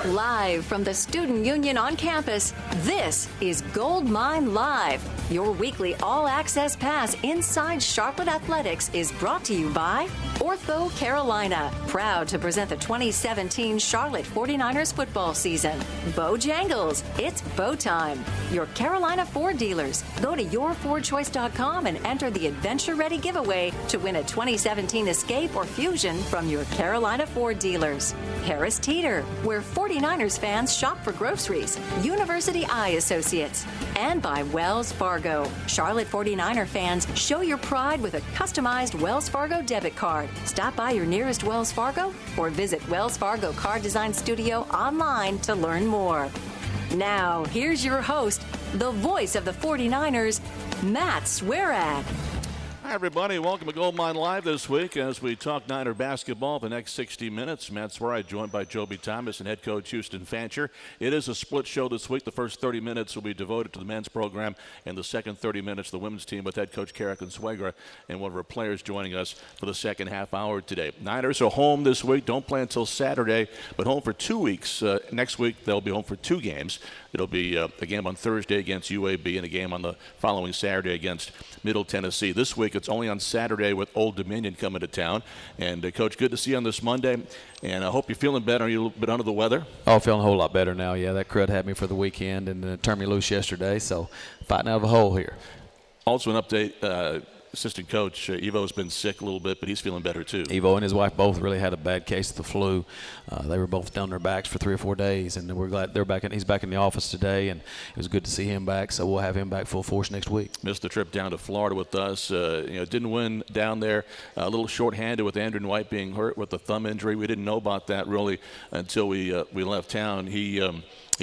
Live from the Student Union on campus, this is Gold Mine Live. Your weekly all-access pass inside Charlotte Athletics is brought to you by Ortho Carolina, proud to present the 2017 Charlotte 49ers football season. Bojangles, it's bow time. Your Carolina Ford dealers. Go to yourfordchoice.com and enter the Adventure Ready giveaway to win a 2017 Escape or Fusion from your Carolina Ford dealers. Harris Teeter, where 49ers fans shop for groceries. University Eye Associates. And by Wells Fargo. Charlotte 49er fans, show your pride with a customized Wells Fargo debit card. Stop by your nearest Wells Fargo or visit Wells Fargo Card Design Studio online to learn more. Now, here's your host, the voice of the 49ers, Matt Swerad. Hi, everybody. Welcome to Gold Mine Live this week as we talk Niner basketball for the next 60 minutes. Matt Swerad joined by Jobey Thomas and head coach Houston Fancher. It is a split show this week. The first 30 minutes will be devoted to the men's program, and the second 30 minutes the women's team with head coach Cara Consuegra and one of our players joining us for the second half hour today. Niners are home this week. Don't play until Saturday, but home for 2 weeks. Next week they'll be home for 2 games. It'll be a game on Thursday against UAB and a game on the following Saturday against Middle Tennessee. This week it's only on Saturday with Old Dominion coming to town. And, Coach, good to see you on this Monday. And I hope you're feeling better. Are you a little bit under the weather? Oh, feeling a whole lot better now. Yeah, that crud had me for the weekend and turned me loose yesterday. So fighting out of a hole here. Also an update. Assistant coach Evo's been sick a little bit, but he's feeling better too. Evo and his wife both really had a bad case of the flu. They were both down their backs for 3 or 4 days, and we're glad they're back. He's back in the office today, and it was good to see him back. So we'll have him back full force next week. Missed the trip down to Florida with us. Didn't win down there. A little shorthanded with Andrew White being hurt with the thumb injury. We didn't know about that really until we left town. He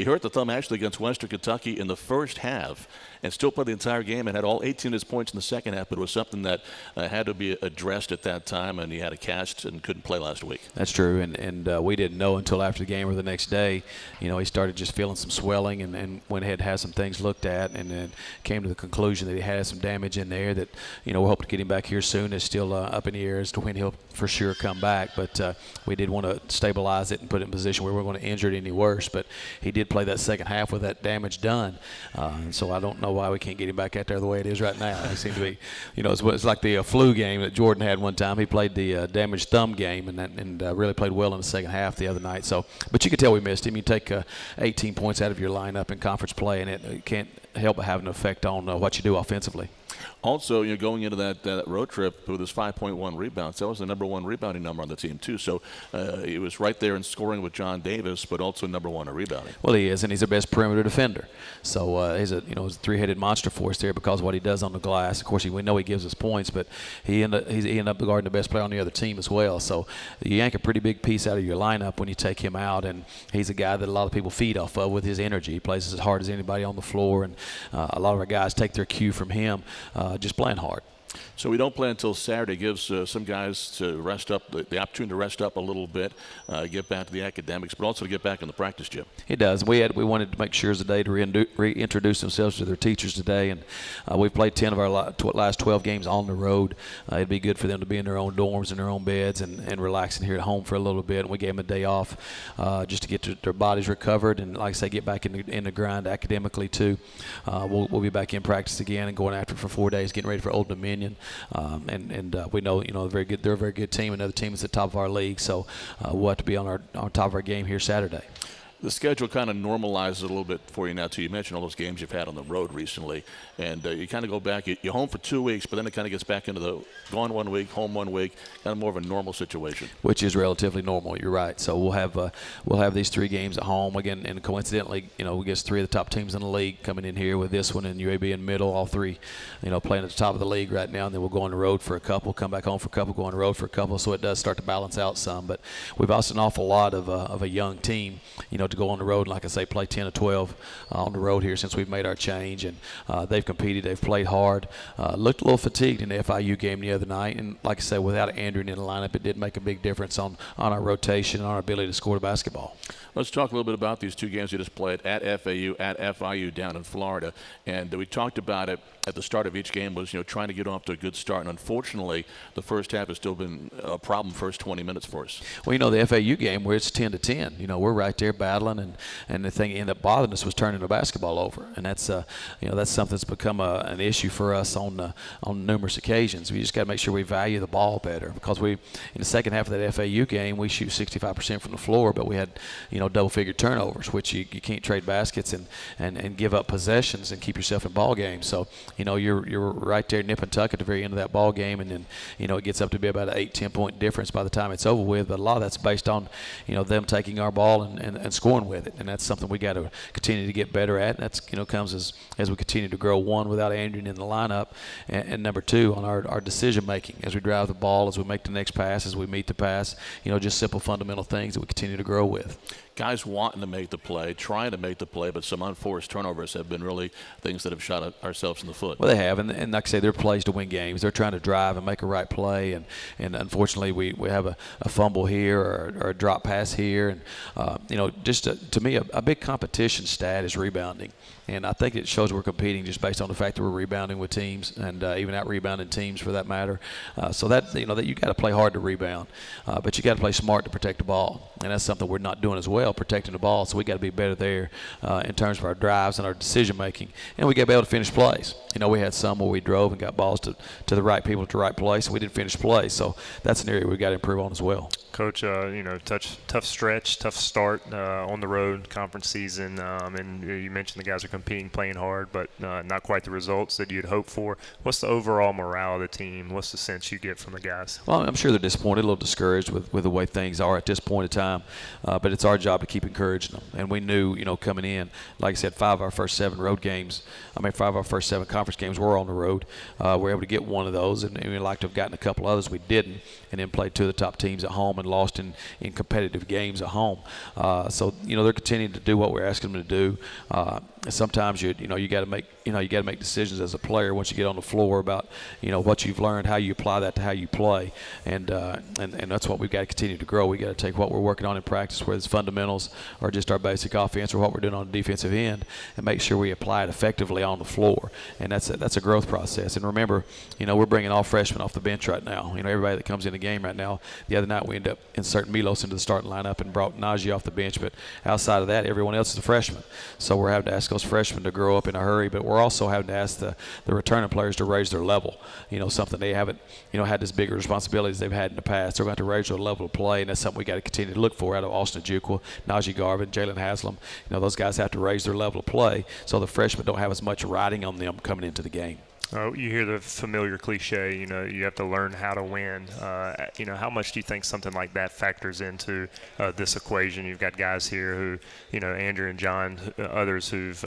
hurt the thumb actually against Western Kentucky in the first half and still played the entire game and had all 18 of his points in the second half, but it was something that had to be addressed at that time, and he had a cast and couldn't play last week. That's true, and we didn't know until after the game or the next day. He started just feeling some swelling and went ahead and had some things looked at, and then came to the conclusion that he had some damage in there that, we're hoping to get him back here soon. It's still up in the air as to when he'll for sure come back, but we did want to stabilize it and put it in a position where we weren't going to injure it any worse, but he did play that second half with that damage done, and so I don't know why we can't get him back out there the way it is right now. He seems to be, it's like the flu game that Jordan had one time. He played the damaged thumb game and really played well in the second half the other night. So, but you could tell we missed him. You take 18 points out of your lineup in conference play, and it can't help but have an effect on what you do offensively. Also, going into that road trip with his 5.1 rebounds, that was the number 1 rebounding number on the team too. So he was right there in scoring with John Davis, but also number 1 in rebounding. Well, he is, and he's the best perimeter defender. So he's a three-headed monster for us there because of what he does on the glass. Of course, we know he gives us points, but he ended up guarding the best player on the other team as well. So you yank a pretty big piece out of your lineup when you take him out, and he's a guy that a lot of people feed off of with his energy. He plays as hard as anybody on the floor, and a lot of our guys take their cue from him, just playing hard. So we don't play until Saturday. Gives some guys to rest up, the opportunity to rest up a little bit, get back to the academics, but also to get back in the practice gym. It does. We wanted to make sure it's a day to reintroduce themselves to their teachers today, and we've played 10 of our last 12 games on the road. It'd be good for them to be in their own dorms and their own beds and relaxing here at home for a little bit. And we gave them a day off just to get their bodies recovered and, like I say, get back in the grind academically too. We'll be back in practice again and going after it for 4 days, getting ready for Old Dominion. We know they're a very good team. Another team is at the top of our league, so we'll have to be on top of our game here Saturday. The schedule kind of normalizes a little bit for you now, too. You mentioned all those games you've had on the road recently, and you kind of go back. You're home for 2 weeks, but then it kind of gets back into the gone 1 week, home 1 week, kind of more of a normal situation. Which is relatively normal. You're right. So we'll have these 3 games at home again, and coincidentally, we get 3 of the top teams in the league coming in here with this one and UAB in middle, all 3, playing at the top of the league right now, and then we'll go on the road for a couple, come back home for a couple, go on the road for a couple. So it does start to balance out some, but we've also an awful lot of a young team, to go on the road, and like I say, play 10 or 12 on the road here since we've made our change, and they've competed, they've played hard, looked a little fatigued in the FIU game the other night, and like I say, without Andrew in the lineup, it did make a big difference on our rotation and our ability to score the basketball. Let's talk a little bit about these 2 games you just played at FAU, at FIU down in Florida, and we talked about it at the start of each game was, trying to get off to a good start, and unfortunately, the first half has still been a problem first 20 minutes for us. Well, the FAU game where it's 10-10, we're right there battling settling, and the thing that ended up bothering us was turning the basketball over, and that's that's something that's become an issue for us on numerous occasions. We just got to make sure we value the ball better, because in the second half of that FAU game we shoot 65% from the floor, but we had double-figure turnovers, which you can't trade baskets and give up possessions and keep yourself in ball games. So you're right there nip and tuck at the very end of that ball game, and then it gets up to be about an 8-10 point difference by the time it's over with. But a lot of that's based on them taking our ball and scoring with it, and that's something we got to continue to get better at. And that's comes as we continue to grow, one, without Andrew in the lineup, and number two, on our decision making as we drive the ball, as we make the next pass, as we meet the pass. Just simple fundamental things that we continue to grow with. Guys wanting to make the play, trying to make the play, but some unforced turnovers have been really things that have shot ourselves in the foot. Well, they have, and like I say, they're plays to win games. They're trying to drive and make a right play, and unfortunately we have a fumble here or a drop pass here, and just to me a big competition stat is rebounding. And I think it shows we're competing just based on the fact that we're rebounding with teams, and even out-rebounding teams for that matter. So that that you got to play hard to rebound, but you got to play smart to protect the ball, and that's something we're not doing as well, protecting the ball. So we got to be better there in terms of our drives and our decision making, and we got to be able to finish plays. We had some where we drove and got balls to the right people at the right place, and we didn't finish plays. So that's an area we got to improve on as well. Coach, tough stretch, tough start on the road, conference season, and you mentioned the guys are competing, playing hard, but not quite the results that you'd hope for. What's the overall morale of the team? What's the sense you get from the guys? Well, I'm sure they're disappointed, a little discouraged with the way things are at this point in time, but it's our job to keep encouraging them. And we knew, coming in, like I said, 5 of our first 7 conference games were on the road. We were able to get one of those, and we'd like to have gotten a couple others. We didn't, and then played 2 of the top teams at home and lost in competitive games at home. So they're continuing to do what we're asking them to do. Sometimes you got to make decisions as a player once you get on the floor about what you've learned, how you apply that to how you play, and that's what we've got to continue to grow. We got to take what we're working on in practice, whether it's fundamentals or just our basic offense or what we're doing on the defensive end, and make sure we apply it effectively on the floor. And that's a growth process. And remember, we're bringing all freshmen off the bench right now. Everybody that comes in the game right now. The other night we ended up inserting Milos into the starting lineup and brought Najee off the bench, but outside of that, everyone else is a freshman. So we're having to ask those freshmen to grow up in a hurry, but we're also having to ask the returning players to raise their level. Something they haven't had as big responsibilities they've had in the past. They're going to have to raise their level of play, and that's something we got to continue to look for out of Austin Ojukwu, Najee Garvin, Jalen Haslam. Those guys have to raise their level of play so the freshmen don't have as much riding on them coming into the game. You hear the familiar cliche, you have to learn how to win. How much do you think something like that factors into this equation? You've got guys here who, Andrew and John, others who've,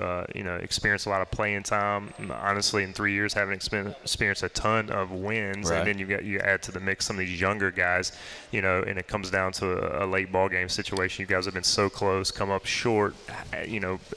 experienced a lot of playing time. Honestly, in 3 years, haven't experienced a ton of wins. Right. And then you add to the mix some of these younger guys, and it comes down to a late ball game situation. You guys have been so close, come up short.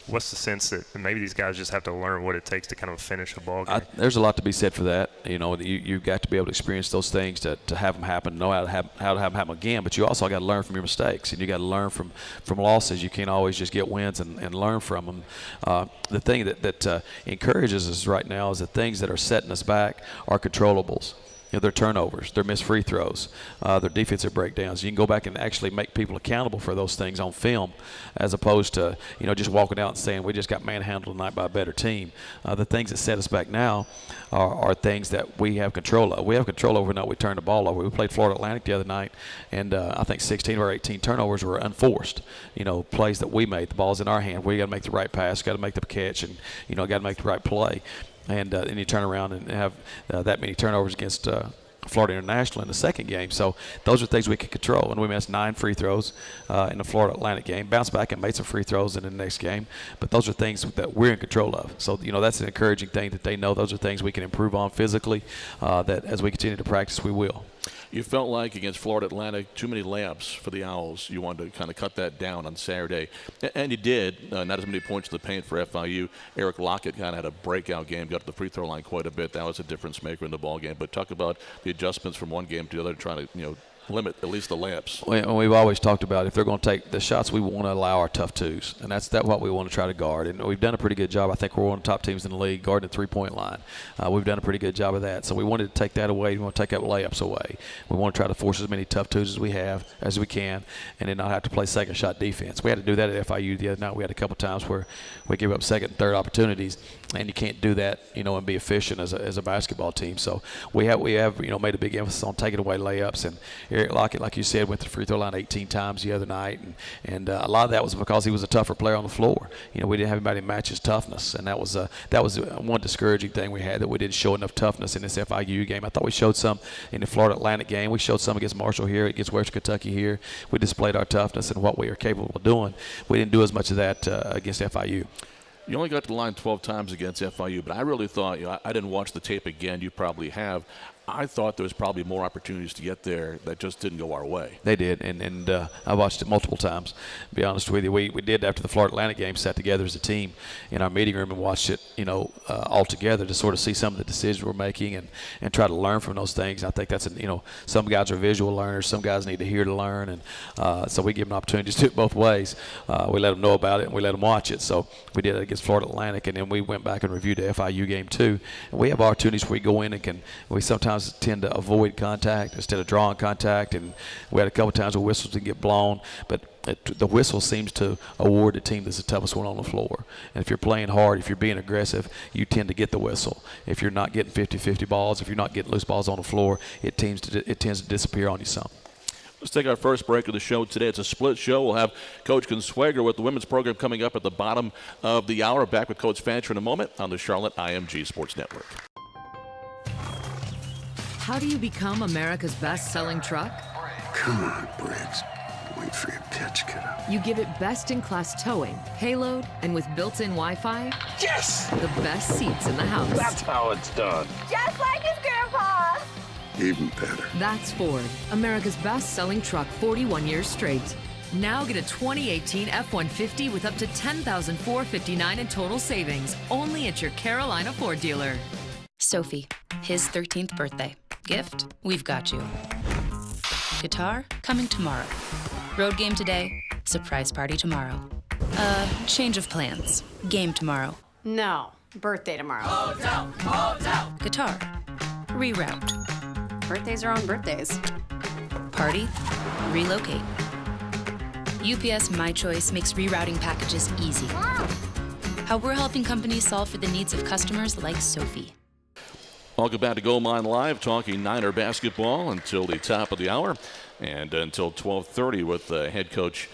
What's the sense that maybe these guys just have to learn what it takes to kind of finish a ball game? There's a lot to be said for that. You've got to be able to experience those things to have them happen, know how to have them happen again. But you also got to learn from your mistakes, and you got to learn from losses. You can't always just get wins and learn from them. The thing that encourages us right now is the things that are setting us back are controllables. Their turnovers, their missed free throws, their defensive breakdowns. You can go back and actually make people accountable for those things on film, as opposed to just walking out and saying we just got manhandled tonight by a better team. The things that set us back now are things that we have control of. We have control over not we turn the ball over. We played Florida Atlantic the other night, and I think 16 of our 18 turnovers were unforced. Plays that we made. The ball's in our hand. We got to make the right pass, got to make the catch, and got to make the right play. And you turn around and have that many turnovers against Florida International in the second game. So those are things we can control. And we missed 9 free throws in the Florida Atlantic game. Bounced back and made some free throws in the next game. But those are things that we're in control of. So, that's an encouraging thing that they know those are things we can improve on physically, that as we continue to practice, we will. You felt like against Florida Atlantic, too many layups for the Owls. You wanted to kind of cut that down on Saturday. And you did. Not as many points to the paint for FIU. Eric Lockett kind of had a breakout game, got to the free throw line quite a bit. That was a difference maker in the ball game. But talk about the adjustments from one game to the other, trying to, limit at least the layups. We've always talked about if they're going to take the shots, we want to allow our tough twos, and that's what we want to try to guard. And we've done a pretty good job. I think we're one of the top teams in the league guarding the three-point line. We've done a pretty good job of that. So we wanted to take that away. We want to take up layups away. We want to try to force as many tough twos as we can, and then not have to play second shot defense. We had to do that at FIU the other night. We had a couple times where we give up second and third opportunities, and you can't do that, and be efficient as a basketball team. So we have made a big emphasis on taking away layups. And Eric Lockett, like you said, went to the free throw line 18 times the other night, and a lot of that was because he was a tougher player on the floor. We didn't have anybody match his toughness, and that was one discouraging thing we had, that we didn't show enough toughness in this FIU game. I thought we showed some in the Florida Atlantic game. We showed some against Marshall here, against Western Kentucky here. We displayed our toughness and what we are capable of doing. We didn't do as much of that against FIU. You only got to the line 12 times against FIU, but I really thought, I didn't watch the tape again. You probably have. I thought there was probably more opportunities to get there that just didn't go our way. They did, and I watched it multiple times, to be honest with you. We did, after the Florida Atlantic game, sat together as a team in our meeting room and watched it, all together to sort of see some of the decisions we're making and try to learn from those things. I think that's, some guys are visual learners. Some guys need to hear to learn, and so we give them opportunities to do it both ways. We let them know about it, and we let them watch it. So we did it against Florida Atlantic, and then we went back and reviewed the FIU game too. And we have opportunities where we go in and we sometimes tend to avoid contact instead of drawing contact, and we had a couple times where whistles didn't get blown, but the whistle seems to award the team that's the toughest one on the floor. And if you're playing hard, if you're being aggressive, you tend to get the whistle. If you're not getting 50-50 balls, if you're not getting loose balls on the floor, it tends to disappear on you some. Let's take our first break of the show today. It's a split show. We'll have Coach Consuegra with the women's program coming up at the bottom of the hour. Back with Coach Fancher in a moment on the Charlotte IMG Sports Network. How do you become America's best-selling truck? Come on, Briggs. Wait for your pitch, kiddo. You give it best-in-class towing, payload, and with built-in Wi-Fi, Yes! the best seats in the house. That's how it's done. Just like his grandpa. Even better. That's Ford, America's best-selling truck 41 years straight. Now get a 2018 F-150 with up to $10,459 in total savings, only at your Carolina Ford dealer. Sophie, his 13th birthday. Gift, we've got you. Guitar, coming tomorrow. Road game today, surprise party tomorrow. Change of plans. Game tomorrow. No, birthday tomorrow. Guitar, reroute. Birthdays are on birthdays. Party, relocate. UPS My Choice makes rerouting packages easy. How we're helping companies solve for the needs of customers like Sophie. Welcome back to Gold Mine Live, talking Niner basketball until the top of the hour and until 12:30 with head coach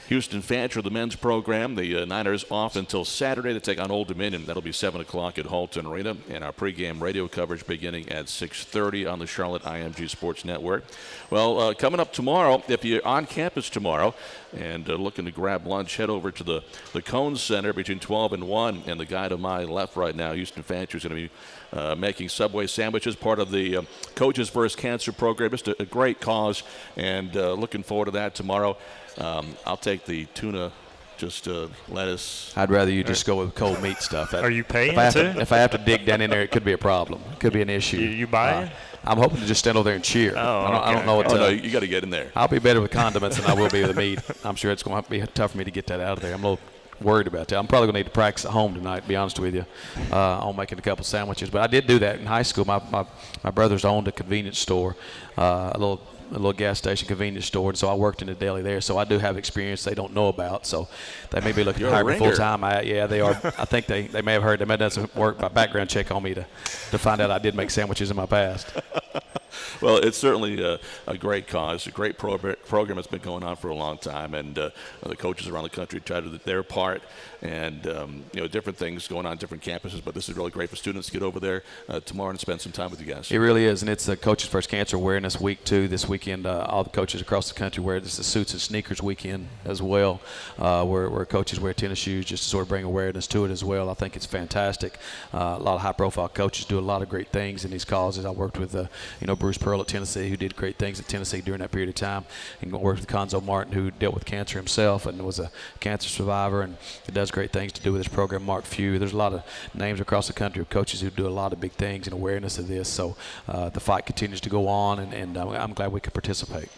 Houston Fancher, the men's program. The Niners off until Saturday to take on Old Dominion. That'll be 7 o'clock at Halton Arena. And our pregame radio coverage beginning at 6:30 on the Charlotte IMG Sports Network. Well, coming up tomorrow, if you're on campus tomorrow and looking to grab lunch, head over to the Cone Center between 12 and 1. And the guy to my left right now, Houston Fancher, is going to be making Subway sandwiches, part of the Coaches vs. Cancer program. Just a great cause, and looking forward to that tomorrow. I'll take the tuna, just lettuce. I'd rather you just go with cold meat stuff. Are you paying if I have to dig down in there, it could be a problem. It could be an issue. You buy it? I'm hoping to just stand over there and cheer. I don't know what no, you got to get in there. I'll be better with condiments than I will be with the meat. I'm sure it's going to be tough for me to get that out of there. I'm a little worried about that. I'm probably going to need to practice at home tonight, to be honest with you, on making a couple sandwiches. But I did do that in high school. My brothers owned a convenience store, a little gas station convenience store, and so I worked in the deli there. So I do have experience they don't know about. So they may be looking to hire me full time. Yeah, they are. I think they may have heard. They may have done some work by background check on me to find out I did make sandwiches in my past. Well, it's certainly a great cause, a great program that's been going on for a long time, and the coaches around the country try to do their part, and different things going on different campuses. But this is really great for students to get over there tomorrow and spend some time with you guys. It really is, and it's the Coaches vs. Cancer Awareness Week too. This weekend, all the coaches across the country wear this. The Suits and Sneakers Weekend as well, where coaches wear tennis shoes just to sort of bring awareness to it as well. I think it's fantastic. A lot of high-profile coaches do a lot of great things in these causes. I worked with Bruce Pearl at Tennessee, who did great things at Tennessee during that period of time, and worked with Conzo Martin, who dealt with cancer himself and was a cancer survivor and does great things to do with his program. Mark Few. There's a lot of names across the country of coaches who do a lot of big things in awareness of this. So the fight continues to go on, and I'm glad we could participate.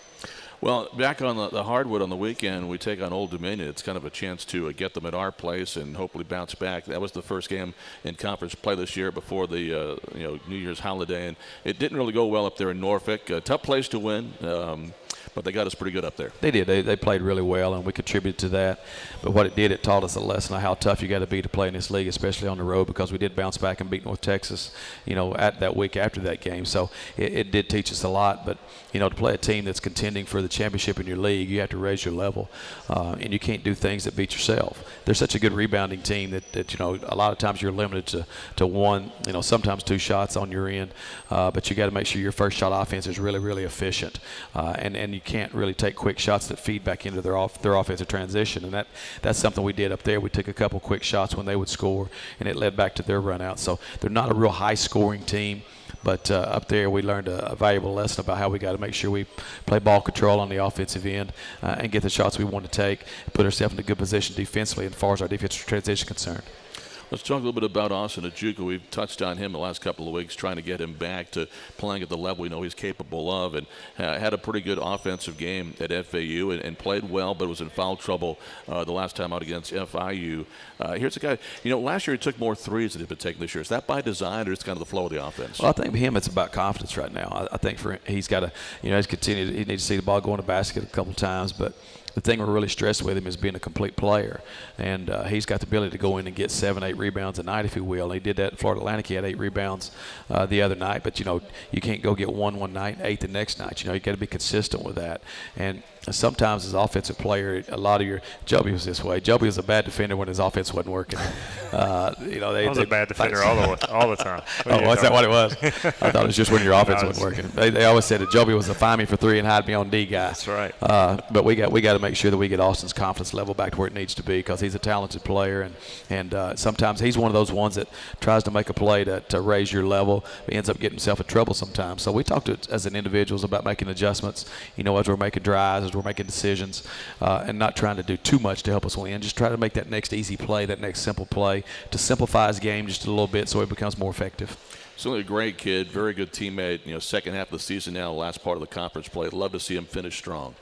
Well, back on the hardwood on the weekend, we take on Old Dominion. It's kind of a chance to get them at our place and hopefully bounce back. That was the first game in conference play this year before the New Year's holiday, and it didn't really go well up there in Norfolk. A tough place to win. But they got us pretty good up there. They did. They played really well, and we contributed to that. But what it did, it taught us a lesson of how tough you got to be to play in this league, especially on the road, because we did bounce back and beat North Texas, at that week after that game. So it did teach us a lot. But, to play a team that's contending for the championship in your league, you have to raise your level, and you can't do things that beat yourself. They're such a good rebounding team that a lot of times you're limited to one, sometimes two shots on your end. But you got to make sure your first shot offense is really, really efficient, and you can't really take quick shots that feed back into their offensive transition, and that's something we did up there. We took a couple quick shots when they would score, and it led back to their run out. So they're not a real high-scoring team, but up there we learned a valuable lesson about how we got to make sure we play ball control on the offensive end and get the shots we want to take, put ourselves in a good position defensively as far as our defensive transition is concerned. Let's talk a little bit about Austin Ajuka. We've touched on him the last couple of weeks, trying to get him back to playing at the level we know he's capable of, and had a pretty good offensive game at FAU and played well, but was in foul trouble the last time out against FIU. Here's a guy, last year he took more threes than he's been taking this year. Is that by design, or is it kind of the flow of the offense? Well, I think for him it's about confidence right now. I think for him, he's got to, he needs to see the ball go in the basket a couple times, but the thing we're really stressed with him is being a complete player, and he's got the ability to go in and get 7-8 rebounds a night if he will. And he did that in Florida Atlantic. He had 8 rebounds the other night, but you can't go get one night, 8 the next night. You got to be consistent with that. And sometimes as an offensive player, a lot of Jobey was this way. Jobey was a bad defender when his offense wasn't working. I was a bad defender all the time. Oh, is that what it was? I thought it was just when your offense wasn't working. They always said that Jobey was a find me for 3 and hide me on D guy. That's right. But we got to make sure that we get Austin's confidence level back to where it needs to be, because he's a talented player, and sometimes he's one of those ones that tries to make a play to raise your level, but ends up getting himself in trouble sometimes. So we talked as an individuals about making adjustments, as we're making drives, as we're making decisions, and not trying to do too much to help us win. Just try to make that next easy play, that next simple play, to simplify his game just a little bit so it becomes more effective. Certainly a great kid, very good teammate. Second half of the season now, last part of the conference play. I'd love to see him finish strong.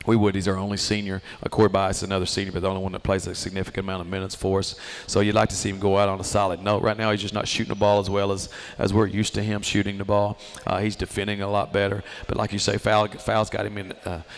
We would. He's our only senior. Corey Bias is another senior, but the only one that plays a significant amount of minutes for us. So you'd like to see him go out on a solid note. Right now he's just not shooting the ball as well as we're used to him shooting the ball. He's defending a lot better. But like you say, fouls got him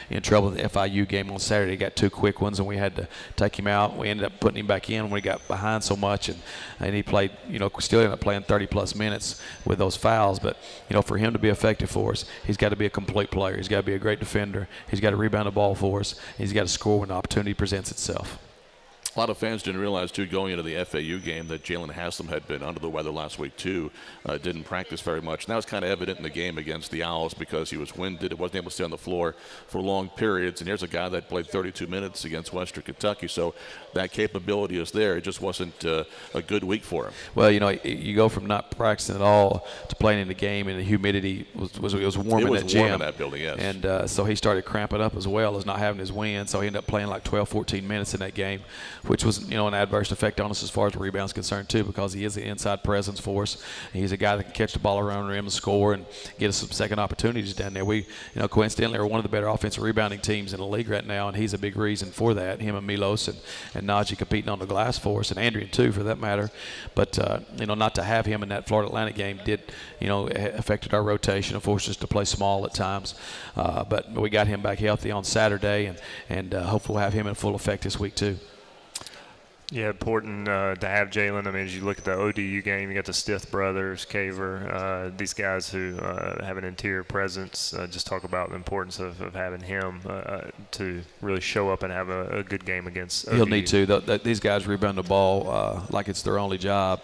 in trouble in the FIU game on Saturday. He got 2 quick ones, and we had to take him out. We ended up putting him back in when he got behind so much, and he played, still ended up playing 30-plus minutes with those fouls. But, for him to be effective for us, he's got to be a complete player. He's got to be a great defender. He's got to rebound the ball for us. He's got to score when the opportunity presents itself. A lot of fans didn't realize, too, going into the FAU game that Jalen Haslam had been under the weather last week, too. Didn't practice very much. And that was kind of evident in the game against the Owls because he was winded. Wasn't able to stay on the floor for long periods. And here's a guy that played 32 minutes against Western Kentucky. So that capability is there. It just wasn't a good week for him. Well, you go from not practicing at all to playing in the game, and the humidity was warm in that gym. It was warm in that building, yes. And so he started cramping up as well as not having his wind. So he ended up playing like 12, 14 minutes in that game, which was, an adverse effect on us as far as the rebound's concerned, too, because he is the inside presence for us. He's a guy that can catch the ball around the rim and score and get us some second opportunities down there. We, coincidentally, are one of the better offensive rebounding teams in the league right now, and he's a big reason for that. Him and Milos and Najee competing on the glass for us, and Andrian, too, for that matter. But, not to have him in that Florida Atlantic game did, affected our rotation and forced us to play small at times. But we got him back healthy on Saturday, and hopefully we'll have him in full effect this week, too. Yeah, important to have Jalen. I mean, as you look at the ODU game, you got the Stith brothers, Caver, these guys who have an interior presence. Just talk about the importance of having him to really show up and have a good game against ODU. He'll need to. These guys rebound the ball like it's their only job.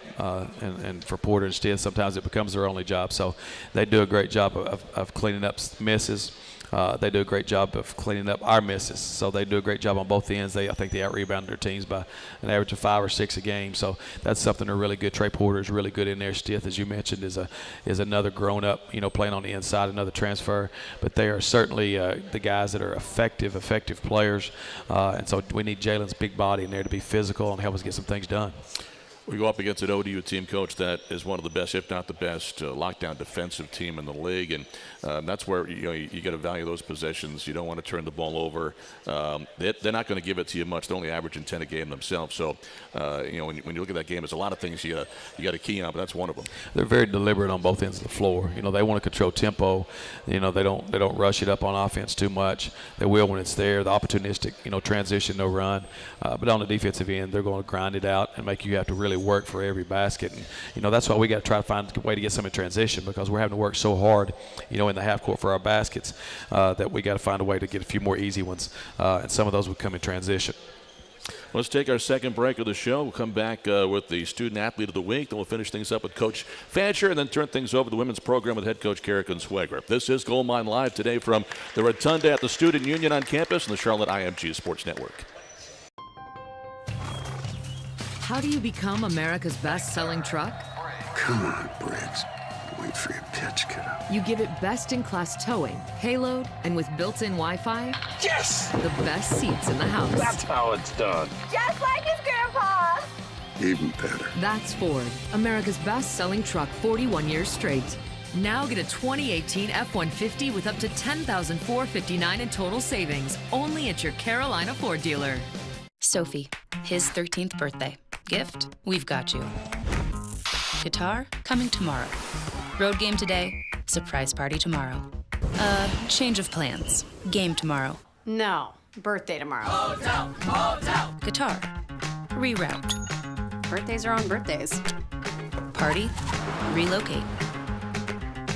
And for Porter and Stith, sometimes it becomes their only job. So they do a great job of cleaning up misses. They do a great job of cleaning up our misses. So they do a great job on both ends. I think they out-rebounded their teams by an average of 5 or 6 a game. So that's something they're really good. Trey Porter is really good in there. Stith, as you mentioned, is another grown-up, playing on the inside, another transfer. But they are certainly the guys that are effective players. And so we need Jalen's big body in there to be physical and help us get some things done. We go up against an ODU team, Coach, that is one of the best, if not the best, lockdown defensive team in the league, and that's where you got to value those possessions. You don't want to turn the ball over. They're not going to give it to you much. They're only averaging 10 a game themselves. So, when you look at that game, there's a lot of things you got to key on, but that's one of them. They're very deliberate on both ends of the floor. They want to control tempo. They don't rush it up on offense too much. They will when it's there. The opportunistic, transition, no run. But on the defensive end, they're going to grind it out and make you have to really work for every basket. And that's why we got to try to find a way to get some in transition, because we're having to work so hard in the half court for our baskets that we got to find a way to get a few more easy ones, and some of those would come in transition. Let's take our second break of the show. We'll come back with the student athlete of the week. Then we'll finish things up with Coach Fancher and then turn things over to the women's program with head coach Cara Consuegra. This is Gold Mine Live today from the Rotunda at the Student Union on campus and the Charlotte IMG Sports Network. How do you become America's best-selling truck? Come on, Briggs. Wait for your pitch, kiddo. You give it best-in-class towing, payload, and with built-in Wi-Fi, Yes! the best seats in the house. That's how it's done. Just like his grandpa. Even better. That's Ford, America's best-selling truck 41 years straight. Now get a 2018 F-150 with up to $10,459 in total savings, only at your Carolina Ford dealer. Sophie, his 13th birthday. Gift, we've got you. Guitar, coming tomorrow. Road game today, surprise party tomorrow. Change of plans. Game tomorrow. No, birthday tomorrow. Guitar, reroute. Birthdays are on birthdays. Party, relocate.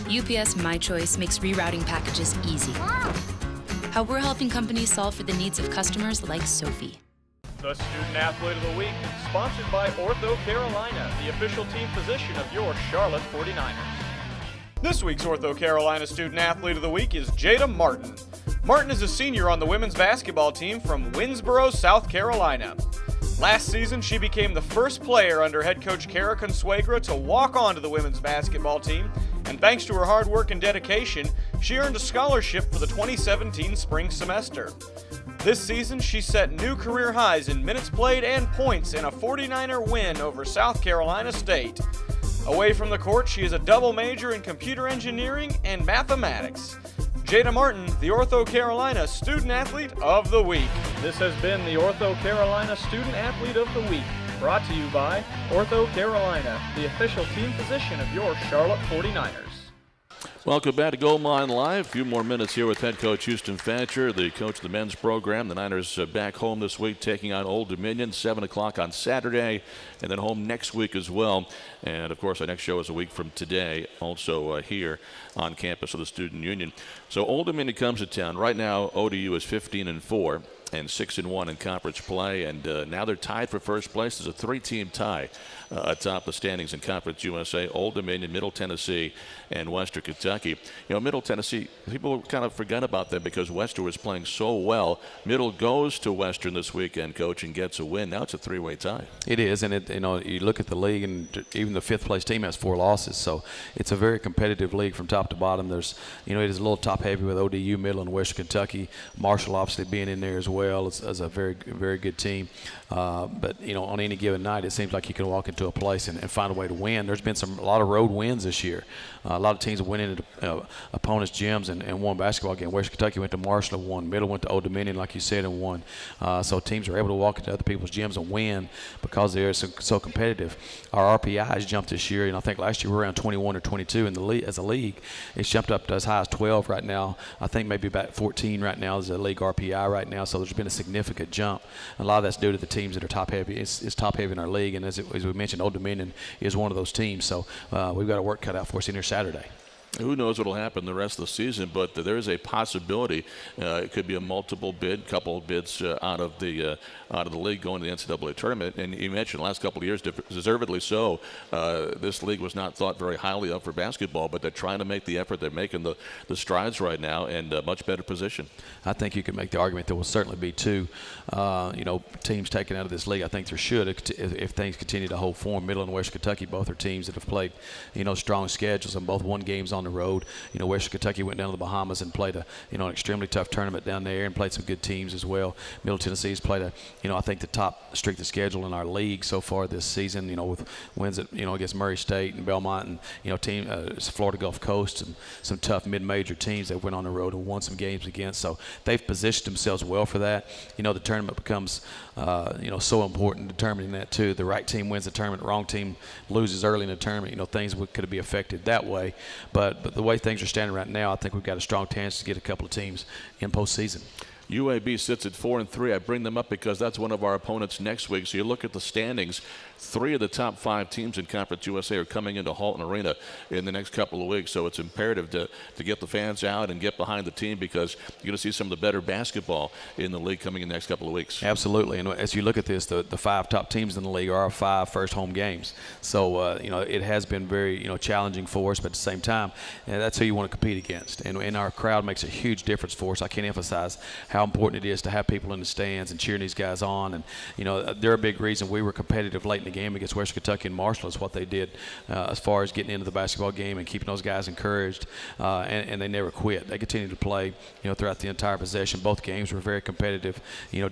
UPS My Choice makes rerouting packages easy. How we're helping companies solve for the needs of customers like Sophie. The Student Athlete of the Week, sponsored by Ortho Carolina, the official team physician of your Charlotte 49ers. This week's Ortho Carolina Student Athlete of the Week is Jada Martin. Martin is a senior on the women's basketball team from Winsboro, South Carolina. Last season, she became the first player under head coach Cara Consuegra to walk onto the women's basketball team, and thanks to her hard work and dedication, she earned a scholarship for the 2017 spring semester. This season, she set new career highs in minutes played and points in a 49er win over South Carolina State. Away from the court, she is a double major in computer engineering and mathematics. Jada Martin, the Ortho Carolina Student Athlete of the Week. This has been the Ortho Carolina Student Athlete of the Week, brought to you by Ortho Carolina, the official team physician of your Charlotte 49ers. Welcome back to Gold Mine Live. A few more minutes here with head coach Houston Fancher, the coach of the men's program. The Niners back home this week, taking on Old Dominion, 7 o'clock on Saturday, and then home next week as well. And, of course, our next show is a week from today, also here on campus of the Student Union. So Old Dominion comes to town. Right now, ODU is 15-4 and 6-1 in conference play, and now they're tied for first place. There's a 3-team tie atop the standings in Conference USA: Old Dominion, Middle Tennessee, and Western Kentucky. Middle Tennessee, people kind of forgot about them because Western was playing so well. Middle goes to Western this weekend, coach, and gets a win. Now it's a 3-way tie. It is, and you look at the league, and even the fifth place team has 4 losses, so it's a very competitive league from top to bottom. There's, it is a little top heavy with ODU, Middle, and Western Kentucky. Marshall obviously being in there as well as a very, very good team. But on any given night, it seems like you can walk into a place and find a way to win. There's been a lot of road wins this year. A lot of teams have went into opponents' gyms and won basketball game. Western Kentucky went to Marshall and won. Middle went to Old Dominion, like you said, and won. So teams are able to walk into other people's gyms and win because they're so competitive. Our RPI has jumped this year, and I think last year we were around 21 or 22 in the league. As a league, it's jumped up to as high as 12 right now. I think maybe about 14 right now is a league RPI right now. So there's been a significant jump. A lot of that's due to the teams that are top heavy. It's top heavy in our league, and as we mentioned, Old Dominion is one of those teams. So we've got a work cut out for us in here Saturday. Who knows what will happen the rest of the season, but there is a possibility it could be a multiple bid, couple of bids out of the league going to the NCAA tournament. And you mentioned the last couple of years, deservedly so, this league was not thought very highly of for basketball, but they're trying to make the effort. They're making the strides right now, and a much better position. I think you can make the argument there will certainly be two, teams taken out of this league. I think there should if things continue to hold form. Middle and Western Kentucky both are teams that have played, strong schedules and both won games on the road. Western Kentucky went down to the Bahamas and played an extremely tough tournament down there and played some good teams as well. Middle Tennessee's played I think the top strength of schedule in our league so far this season. With wins at against Murray State and Belmont and Florida Gulf Coast and some tough mid-major teams they went on the road and won some games against. So they've positioned themselves well for that. The tournament becomes so important, determining that too. The right team wins the tournament, the wrong team loses early in the tournament. Things could be affected that way. But the way things are standing right now, I think we've got a strong chance to get a couple of teams in postseason. UAB sits at 4-3. I bring them up because that's one of our opponents next week. So you look at the standings. 3 of the top 5 teams in Conference USA are coming into Halton Arena in the next couple of weeks. So it's imperative to get the fans out and get behind the team because you're going to see some of the better basketball in the league coming in the next couple of weeks. Absolutely. And as you look at this, the 5 top teams in the league are our 5 first home games. So, it has been very, challenging for us. But at the same time, that's who you want to compete against. And our crowd makes a huge difference for us. I can't emphasize how important it is to have people in the stands and cheering these guys on. And, they're a big reason we were competitive late in the game against Western Kentucky and Marshall is what they did as far as getting into the basketball game and keeping those guys encouraged. And they never quit. They continued to play, throughout the entire possession. Both games were very competitive,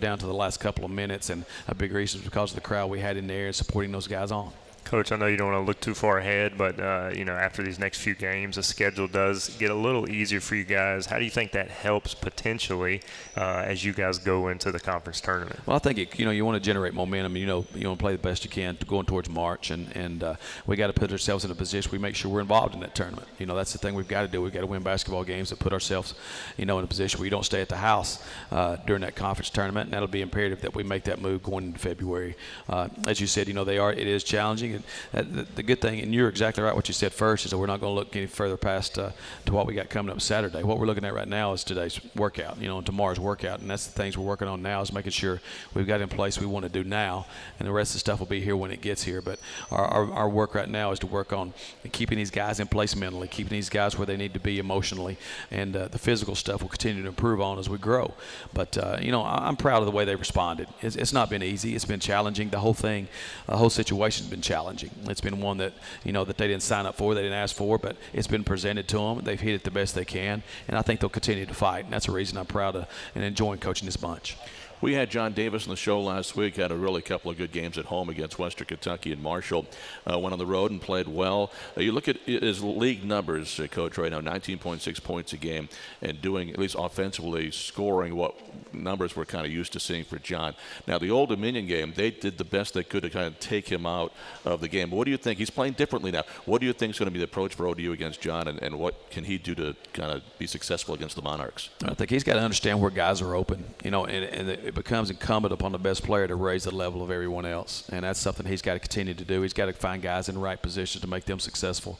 down to the last couple of minutes. And a big reason is because of the crowd we had in there and supporting those guys on. Coach, I know you don't want to look too far ahead, but, after these next few games, the schedule does get a little easier for you guys. How do you think that helps potentially as you guys go into the conference tournament? Well, I think, you want to generate momentum. You want to play the best you can going towards March, and we got to put ourselves in a position we make sure we're involved in that tournament. That's the thing we've got to do. We've got to win basketball games that put ourselves, in a position where you don't stay at the house during that conference tournament, and that'll be imperative that we make that move going into February. As you said, it is challenging. The good thing, and you're exactly right what you said first, is that we're not going to look any further past to what we got coming up Saturday. What we're looking at right now is today's workout, and tomorrow's workout, and that's the things we're working on now is making sure we've got in place we want to do now, and the rest of the stuff will be here when it gets here. But our work right now is to work on keeping these guys in place mentally, keeping these guys where they need to be emotionally, and the physical stuff will continue to improve on as we grow. But, I'm proud of the way they responded. It's not been easy. It's been challenging. The whole situation's been challenging. It's been one that, that they didn't sign up for, they didn't ask for, but it's been presented to them. They've hit it the best they can, and I think they'll continue to fight, and that's a reason I'm proud of and enjoying coaching this bunch. We had John Davis on the show last week, had a really couple of good games at home against Western Kentucky and Marshall. Went on the road and played well. You look at his league numbers, Coach, right now, 19.6 points a game and doing, at least offensively, scoring what numbers we're kind of used to seeing for John. Now, the Old Dominion game, they did the best they could to kind of take him out of the game. What do you think? He's playing differently now. What do you think is going to be the approach for ODU against John, and what can he do to kind of be successful against the Monarchs? I think he's got to understand where guys are open, and it becomes incumbent upon the best player to raise the level of everyone else, and that's something he's got to continue to do. He's got to find guys in the right positions to make them successful.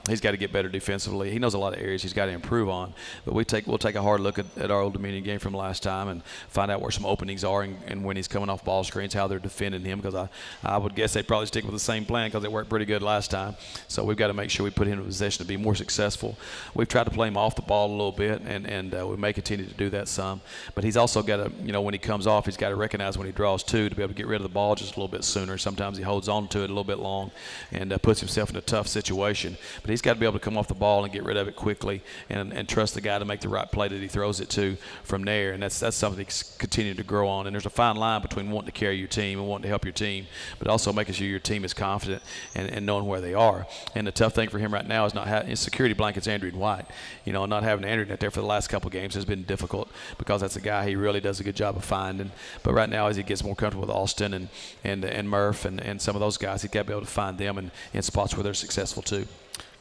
He's got to get better defensively. He knows a lot of areas he's got to improve on, but we'll take a hard look at our Old Dominion game from last time and find out where some openings are and when he's coming off ball screens, how they're defending him, because I would guess they'd probably stick with the same plan because it worked pretty good last time. So we've got to make sure we put him in a position to be more successful. We've tried to play him off the ball a little bit, and we may continue to do that some, but he's also got to, when he comes off, he's got to recognize when he draws two to be able to get rid of the ball just a little bit sooner. Sometimes he holds on to it a little bit long and puts himself in a tough situation. But he's got to be able to come off the ball and get rid of it quickly and trust the guy to make the right play that he throws it to from there. And that's something he's continuing to grow on. And there's a fine line between wanting to carry your team and wanting to help your team, but also making sure your team is confident and knowing where they are. And the tough thing for him right now is not having his security blanket's Andrew White. Not having Andrew out there for the last couple of games has been difficult because that's a guy he really does a good job of finding. But right now, as he gets more comfortable with Austin and Murph and some of those guys, he's got to be able to find them in spots where they're successful too.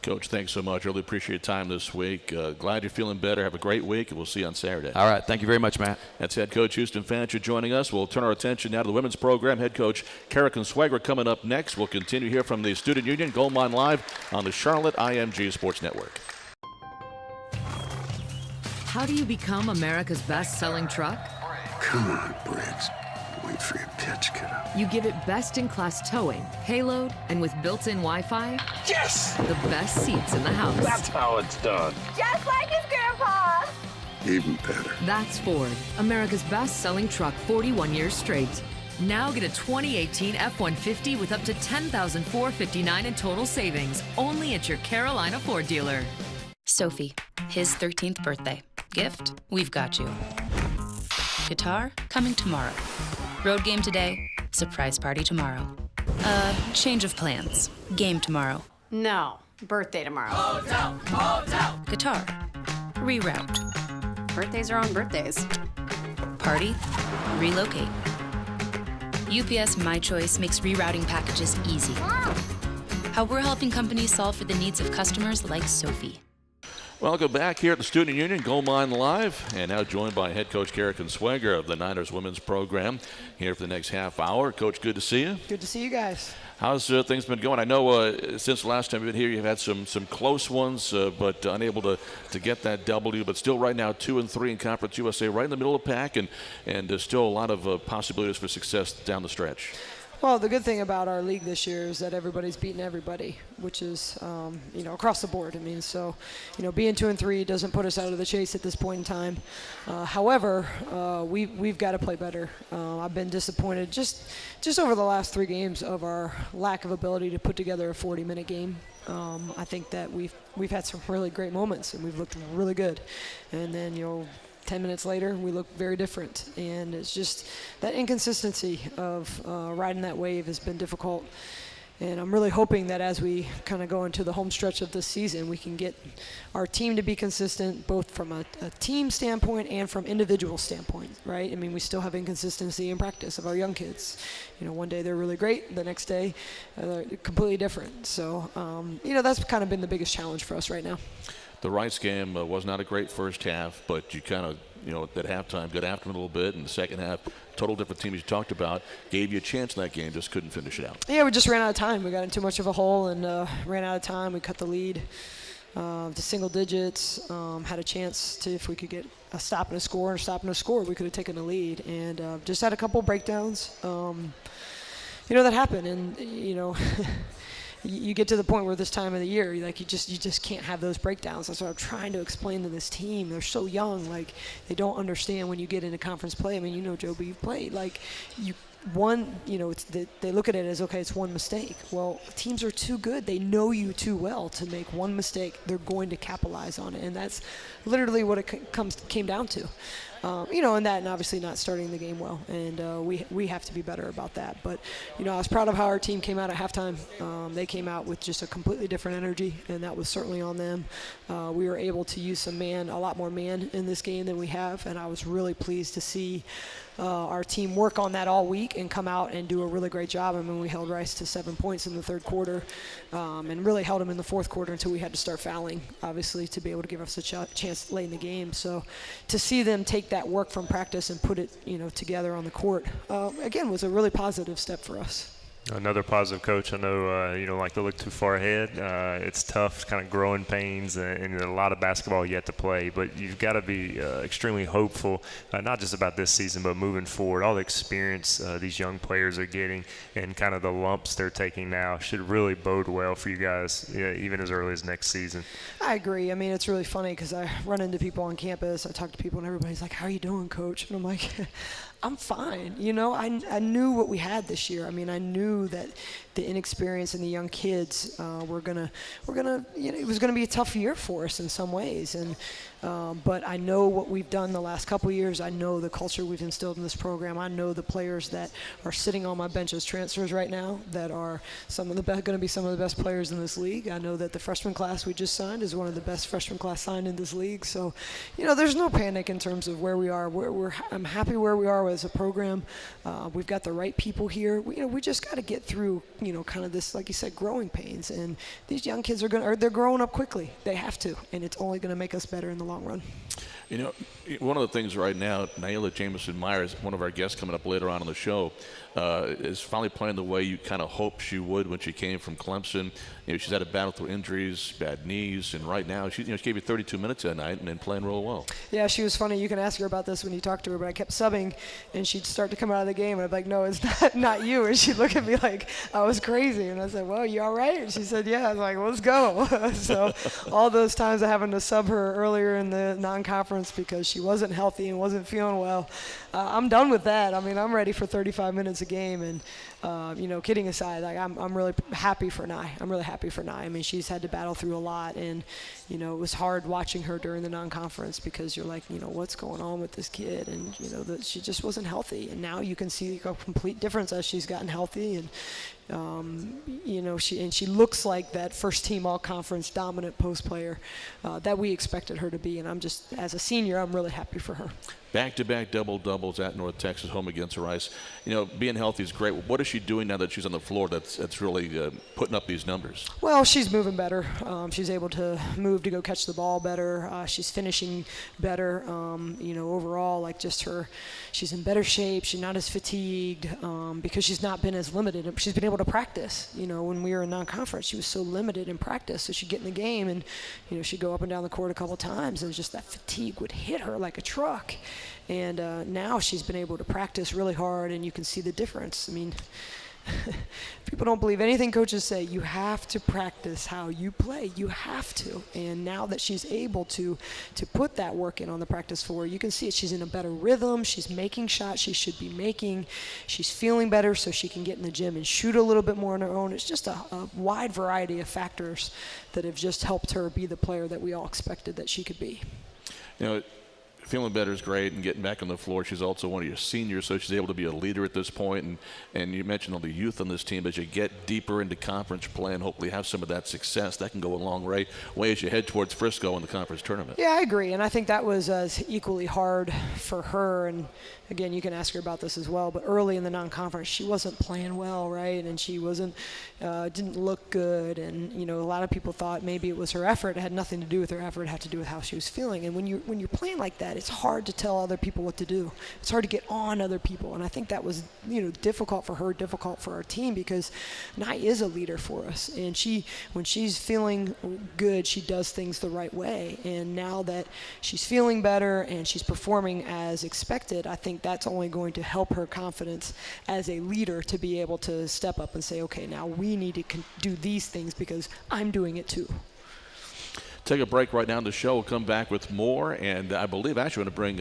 Coach, thanks so much. Really appreciate your time this week. Glad you're feeling better. Have a great week, and we'll see you on Saturday. All right. Thank you very much, Matt. That's head coach Houston Fancher joining us. We'll turn our attention now to the women's program. Head coach Cara Consuegra coming up next. We'll continue here from the Student Union Gold Mine Live on the Charlotte IMG Sports Network. How do you become America's best-selling truck? Come on, Briggs. Wait for your pitch, kiddo. You give it best-in-class towing, payload, and with built-in Wi-Fi, Yes! the best seats in the house. That's how it's done. Just like his grandpa. Even better. That's Ford, America's best-selling truck 41 years straight. Now get a 2018 F-150 with up to $10,459 in total savings, only at your Carolina Ford dealer. Sophie, his 13th birthday. Gift, we've got you. Guitar, coming tomorrow. Road game today, surprise party tomorrow. Change of plans. Game tomorrow. No, birthday tomorrow. Guitar, reroute. Birthdays are on birthdays. Party, relocate. UPS My Choice makes rerouting packages easy. How we're helping companies solve for the needs of customers like Sophie. Welcome back here at the Student Union, Gold Mine Live, and now joined by head coach Cara Consuegra of the Niners women's program here for the next half hour. Coach, good to see you. Good to see you guys. How's things been going? I know since the last time you've been here, you've had some close ones, but unable to get that W. But still, right now, 2-3 in Conference USA, right in the middle of the pack, and still a lot of possibilities for success down the stretch. Well, the good thing about our league this year is that everybody's beating everybody, which is, across the board. I mean, so, being 2-3 doesn't put us out of the chase at this point in time. However, we've got to play better. I've been disappointed just over the last 3 games of our lack of ability to put together a 40-minute game. I think that we've had some really great moments and we've looked really good, and then 10 minutes later, we look very different. And it's just that inconsistency of riding that wave has been difficult. And I'm really hoping that as we kind of go into the home stretch of this season, we can get our team to be consistent, both from a team standpoint and from individual standpoint, right? I mean, we still have inconsistency in practice of our young kids. One day they're really great, the next day they're completely different. So, that's kind of been the biggest challenge for us right now. The Rice game was not a great first half, but you kind of, at halftime got after them a little bit. In the second half, total different team you talked about, gave you a chance in that game, just couldn't finish it out. Yeah, we just ran out of time. We got in too much of a hole and ran out of time. We cut the lead to single digits, had a chance to, if we could get a stop and a score, we could have taken the lead. And just had a couple breakdowns. That happened. And, you get to the point where this time of the year, you just can't have those breakdowns. That's what I'm trying to explain to this team. They're so young, they don't understand when you get into conference play. I mean, Jobey, you've played. They look at it as, okay, it's one mistake. Well, teams are too good. They know you too well to make one mistake. They're going to capitalize on it, and that's literally what it came down to. And obviously not starting the game well, and we have to be better about that. But I was proud of how our team came out at halftime. They came out with just a completely different energy, and that was certainly on them. We were able to use a lot more man in this game than we have, and I was really pleased to see our team work on that all week and come out and do a really great job. I mean, we held Rice to 7 points in the third quarter, and really held them in the fourth quarter until we had to start fouling, obviously, to be able to give us a chance late in the game. So to see them take that work from practice and put it, together on the court, again, was a really positive step for us. Another positive, Coach. I know you don't like to look too far ahead. It's tough, kind of growing pains, and a lot of basketball yet to play. But you've got to be extremely hopeful, not just about this season, but moving forward. All the experience these young players are getting and kind of the lumps they're taking now should really bode well for you guys, even as early as next season. I agree. I mean, it's really funny because I run into people on campus. I talk to people, and everybody's like, "How are you doing, Coach?" And I'm like, I'm fine. I knew what we had this year. I mean, I knew that the inexperience and the young kids were gonna, it was gonna be a tough year for us in some ways. And but I know what we've done the last couple of years. I know the culture we've instilled in this program. I know the players that are sitting on my bench as transfers right now that are going to be some of the best players in this league. I know that the freshman class we just signed is one of the best freshman class signed in this league. So, there's no panic in terms of where we are. I'm happy where we are as a program. We've got the right people here. We just got to get through, kind of this, like you said, growing pains. And they're growing up quickly. They have to, and it's only going to make us better in the long run. You know, one of the things right now, Naila Jamison-Myers, one of our guests coming up later on in the show, is finally playing the way you kind of hoped she would when she came from Clemson. You know, she's had a battle through injuries, bad knees, and right now she gave you 32 minutes that night and playing real well. Yeah, she was funny. You can ask her about this when you talk to her, but I kept subbing, and she'd start to come out of the game, and I'd be like, no, it's not you. And she'd look at me like I was crazy, and I said, well, you all right? And she said, yeah. I was like, well, let's go. So all those times of having to sub her earlier in the non-conference because she wasn't healthy and wasn't feeling well, I'm done with that. I mean, I'm ready for 35 minutes a game, and you know, kidding aside, like I'm really happy for Nye. I'm really happy for Nye. I mean, she's had to battle through a lot, and you know, it was hard watching her during the non-conference because you're like, you know, what's going on with this kid, and you know, that she just wasn't healthy, and now you can see a complete difference as she's gotten healthy, and you know, she looks like that first team all-conference dominant post player that we expected her to be, and I'm just, as a senior, I'm really happy for her. Back-to-back double-doubles at North Texas, home against Rice. You know, being healthy is great. What is she doing now that she's on the floor that's really putting up these numbers? Well, she's moving better. She's able to move to go catch the ball better. She's finishing better. You know, overall, like just she's in better shape. She's not as fatigued because she's not been as limited. She's been able to practice. You know, when we were in non-conference, she was so limited in practice. So she'd get in the game and, you know, she'd go up and down the court a couple times, and just that fatigue would hit her like a truck. And now she's been able to practice really hard, and you can see the difference. I mean, people don't believe anything coaches say. You have to practice how you play. You have to. And now that she's able to put that work in on the practice floor, you can see it. She's in a better rhythm. She's making shots she should be making. She's feeling better so she can get in the gym and shoot a little bit more on her own. It's just a wide variety of factors that have just helped her be the player that we all expected that she could be. You know, feeling better is great, and getting back on the floor. She's also one of your seniors, so she's able to be a leader at this point. And you mentioned all the youth on this team. As you get deeper into conference play and hopefully have some of that success, that can go a long way as you head towards Frisco in the conference tournament. Yeah, I agree, and I think that was equally hard for her. And again, you can ask her about this as well, but early in the non-conference, she wasn't playing well, right? And she didn't look good. And, you know, a lot of people thought maybe it was her effort. It had nothing to do with her effort. It had to do with how she was feeling. And when you're playing like that, it's hard to tell other people what to do. It's hard to get on other people. And I think that was, you know, difficult for her, difficult for our team, because Nye is a leader for us. And when she's feeling good, she does things the right way. And now that she's feeling better and she's performing as expected, I think that's only going to help her confidence as a leader to be able to step up and say, okay, now we need to do these things because I'm doing it too. Take a break right now in the show. We'll come back with more, and I believe actually going to bring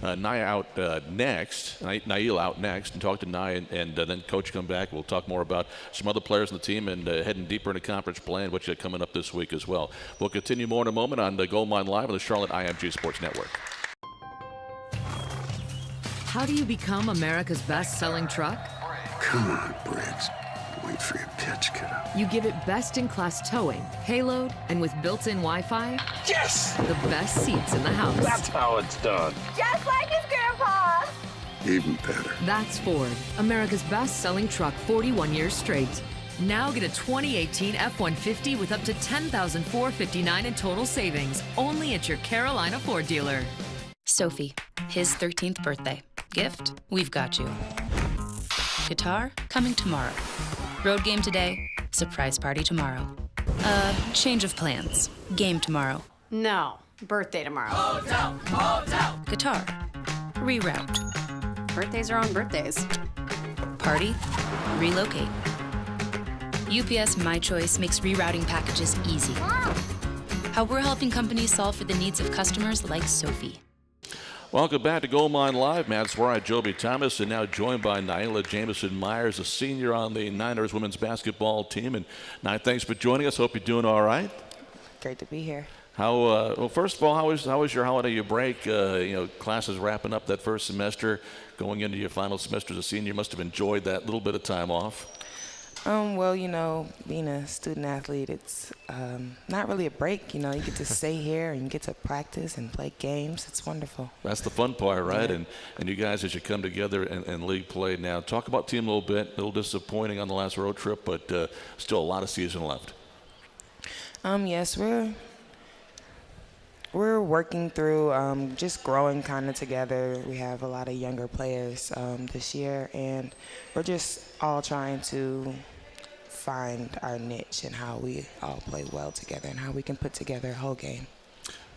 Naila out next, and talk to Naila, and then Coach come back. We'll talk more about some other players in the team and heading deeper into conference play and what's coming up this week as well. We'll continue more in a moment on the Gold Mine Live on the Charlotte IMG Sports Network. How do you become America's best-selling truck? Come on, Briggs. Wait for your pitch, kiddo. You give it best-in-class towing, payload, and with built-in Wi-Fi, Yes! the best seats in the house. That's how it's done. Just like his grandpa. Even better. That's Ford, America's best-selling truck 41 years straight. Now get a 2018 F-150 with up to $10,459 in total savings, only at your Carolina Ford dealer. Sophie, his 13th birthday. Gift, we've got you. Guitar, coming tomorrow. Road game today, surprise party tomorrow. Change of plans. Game tomorrow. No, birthday tomorrow. Guitar, reroute. Birthdays are on birthdays. Party, relocate. UPS My Choice makes rerouting packages easy. How we're helping companies solve for the needs of customers like Sophie. Welcome back to Gold Mine Live. Matt Swaraj, Jobey Thomas, and now joined by Naila Jamison-Myers, a senior on the Niners women's basketball team. And Naila, thanks for joining us. Hope you're doing all right. Great to be here. Well, first of all, how was your holiday, your break? You know, classes wrapping up that first semester, going into your final semester as a senior. You must have enjoyed that little bit of time off. Well, you know, being a student athlete, it's not really a break. You know, you get to stay here and you get to practice and play games. It's wonderful. That's the fun part, right? Yeah. And you guys, as you come together in league play now, talk about team a little bit. A little disappointing on the last road trip, but still a lot of season left. Yes, We're working through just growing kind of together. We have a lot of younger players this year, and we're just all trying to find our niche and how we all play well together and how we can put together a whole game.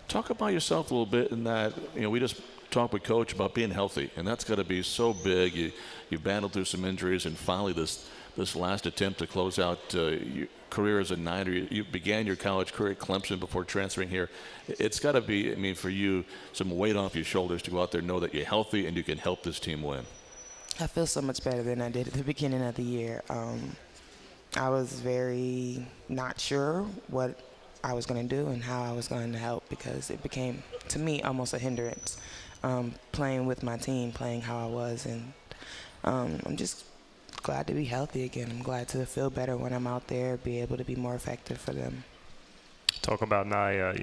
Talk about yourself a little bit in that, we just talked with Coach about being healthy, and that's got to be so big. You battled through some injuries, and finally this last attempt to close out your career as a Niner. You began your college career at Clemson before transferring here. It's got to be, for you, some weight off your shoulders to go out there and know that you're healthy and you can help this team win. I feel so much better than I did at the beginning of the year. I was very not sure what I was going to do and how I was going to help, because it became, to me, almost a hindrance playing with my team, playing how I was. And I'm just glad to be healthy again. I'm glad to feel better when I'm out there, be able to be more effective for them. Talk about Nia,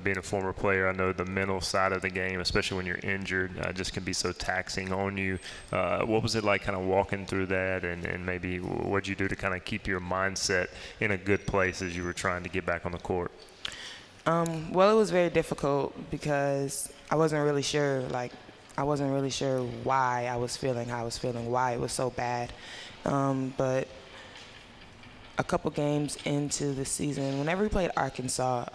being a former player. I know the mental side of the game, especially when you're injured, just can be so taxing on you. What was it like kind of walking through that, and maybe what did you do to kind of keep your mindset in a good place as you were trying to get back on the court? Well, it was very difficult because I wasn't really sure, why I was feeling how I was feeling, why it was so bad. But a couple games into the season, whenever we played Arkansas,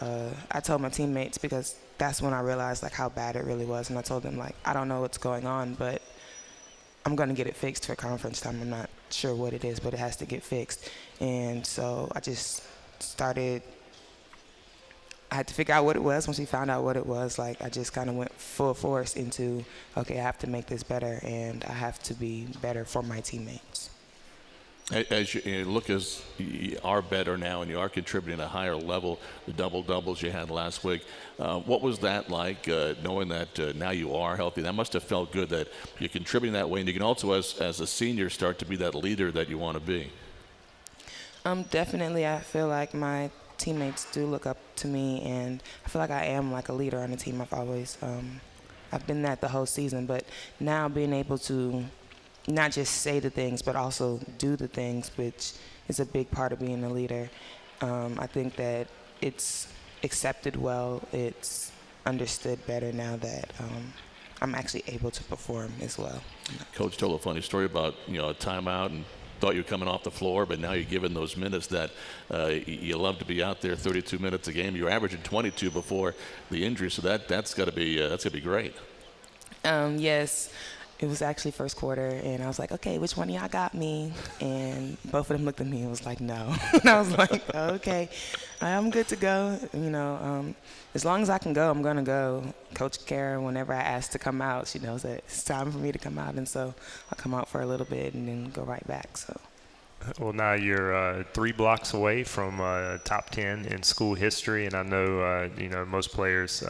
I told my teammates, because that's when I realized how bad it really was, and I told them I don't know what's going on, but I'm going to get it fixed for conference time. I'm not sure what it is, but it has to get fixed. And so I just I had to figure out what it was. Once we found out what it was, I just kind of went full force into, okay, I have to make this better, and I have to be better for my teammates. As you look, as you are better now and you are contributing at a higher level, the double-doubles you had last week, what was that like, knowing that now you are healthy? That must have felt good that you're contributing that way, and you can also, as a senior, start to be that leader that you want to be. Definitely, I feel like my teammates do look up to me, and I feel like I am a leader on the team. I've been that the whole season, but now being able to not just say the things, but also do the things, which is a big part of being a leader. I think that it's accepted well. It's understood better now that I'm actually able to perform as well. Coach told a funny story about, a timeout and thought you were coming off the floor, but now you're given those minutes that you love to be out there 32 minutes a game. You were averaging 22 before the injury, so that's got to be great. Yes. It was actually first quarter, and I was like, okay, which one of y'all got me? And both of them looked at me and was like, no. And I was like, okay, I'm good to go. As long as I can go, I'm going to go. Coach Cara, whenever I ask to come out, she knows that it's time for me to come out. And so I'll come out for a little bit and then go right back. So. Well, now you're 3 blocks away from top 10 in school history, and I know, most players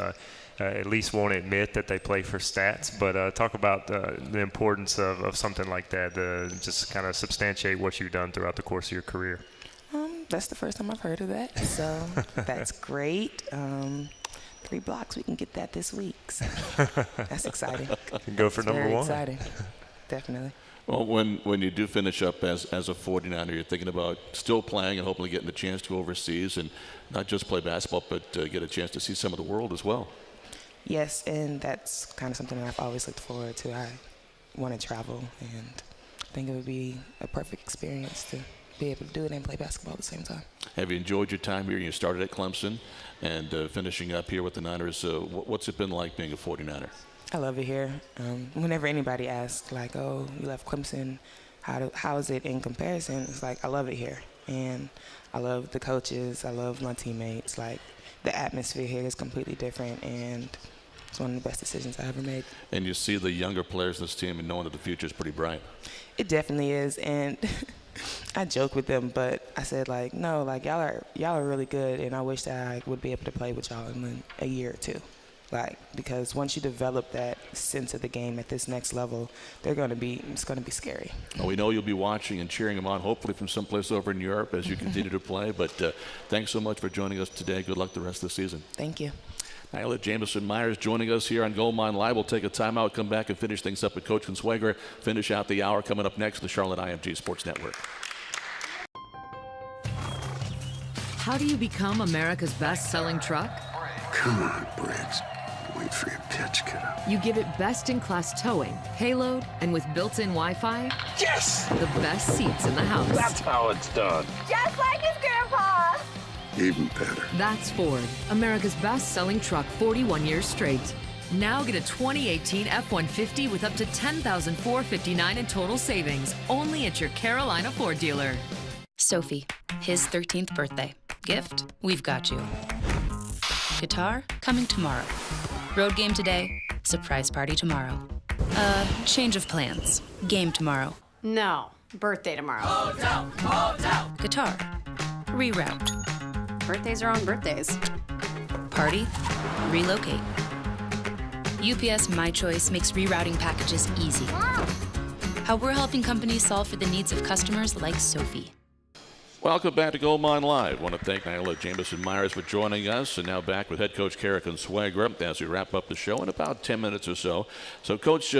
at least won't admit that they play for stats, but talk about the importance of something like that to just kind of substantiate what you've done throughout the course of your career. That's the first time I've heard of that, so that's great. 3 blocks, we can get that this week. So that's exciting. Go for number very 1. Exciting, definitely. Well, when you do finish up as a 49er, you're thinking about still playing and hopefully getting the chance to go overseas and not just play basketball, but get a chance to see some of the world as well. Yes, and that's kind of something that I've always looked forward to. I want to travel, and I think it would be a perfect experience to be able to do it and play basketball at the same time. Have you enjoyed your time here? You started at Clemson and finishing up here with the Niners. What's it been like being a 49er? I love it here. Whenever anybody asks, oh, you left Clemson, how is it in comparison? It's I love it here. And I love the coaches. I love my teammates. The atmosphere here is completely different, and it's one of the best decisions I ever made. And you see the younger players in this team and knowing that the future is pretty bright. It definitely is, and I joke with them, but I said, no, y'all are really good, and I wish that I would be able to play with y'all in a year or two. Because once you develop that sense of the game at this next level, it's going to be scary. Well, we know you'll be watching and cheering them on, hopefully from someplace over in Europe as you continue to play. But thanks so much for joining us today. Good luck the rest of the season. Thank you. Nyla Jamison Myers joining us here on Goldmine Live. We'll take a timeout, come back and finish things up with Coach Consuegra. Finish out the hour coming up next, the Charlotte IMG Sports Network. How do you become America's best-selling truck? Come on, Briggs. Wait for your pitch, kiddo. You give it best-in-class towing, payload, and with built-in Wi-Fi, Yes! the best seats in the house. That's how it's done. Just like his grandpa. Even better. That's Ford, America's best-selling truck 41 years straight. Now get a 2018 F-150 with up to $10,459 in total savings, only at your Carolina Ford dealer. Sophie, his 13th birthday. Gift, we've got you. Guitar, coming tomorrow. Road game today, surprise party tomorrow. Change of plans. Game tomorrow. No, birthday tomorrow. Guitar, reroute. Birthdays are on birthdays. Party, relocate. UPS My Choice makes rerouting packages easy. How we're helping companies solve for the needs of customers like Sophie. Welcome back to Gold Mine Live. I want to thank Nyla Jamison-Myers for joining us, and now back with head coach Cara Consuegra as we wrap up the show in about 10 minutes or so. So, Coach,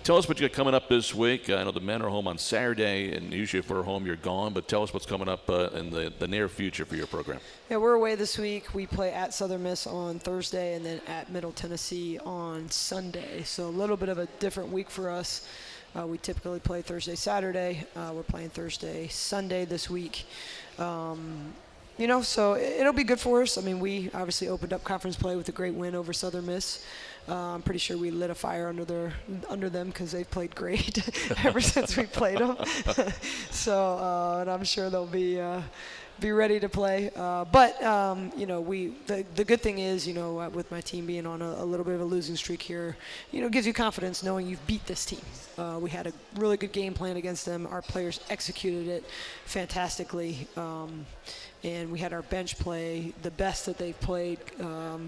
tell us what you got coming up this week. I know the men are home on Saturday, and usually if we're home, you're gone, but tell us what's coming up in the near future for your program. Yeah, we're away this week. We play at Southern Miss on Thursday and then at Middle Tennessee on Sunday. So a little bit of a different week for us. We typically play Thursday, Saturday. We're playing Thursday, Sunday this week. So it'll be good for us. I mean, we obviously opened up conference play with a great win over Southern Miss. I'm pretty sure we lit a fire under them because they've played great ever since we played them. And I'm sure they'll be ready to play. The good thing is, with my team being on a little bit of a losing streak here, gives you confidence knowing you've beat this team. We had a really good game plan against them. Our players executed it fantastically. And we had our bench play the best that they've played,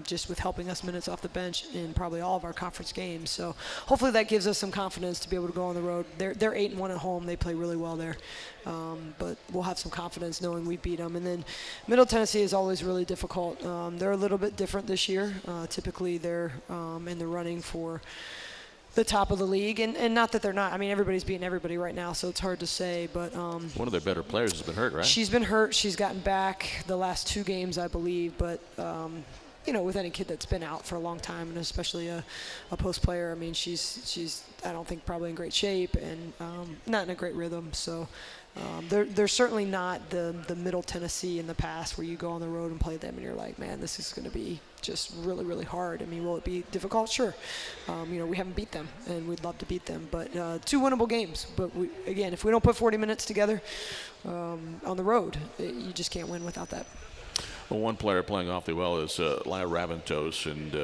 just with helping us minutes off the bench in probably all of our conference games. So hopefully that gives us some confidence to be able to go on the road. They're 8-1 at home. They play really well there. But we'll have some confidence knowing we beat them. And then Middle Tennessee is always really difficult. They're a little bit different this year. Typically they're in the running for the top of the league, and not that they're not. I mean, everybody's beating everybody right now, so it's hard to say. But one of their better players has been hurt, right? She's been hurt. She's gotten back the last 2 games, I believe. But with any kid that's been out for a long time, and especially a post player, I mean, she's I don't think probably in great shape and not in a great rhythm. So they're certainly not the Middle Tennessee in the past where you go on the road and play them and you're like, man, this is going to be just really, really hard. I mean, will it be difficult? Sure. We haven't beat them, and we'd love to beat them. But 2 winnable games. But, again, if we don't put 40 minutes together on the road, you just can't win without that. Well, one player playing awfully well is Laya Raventos, and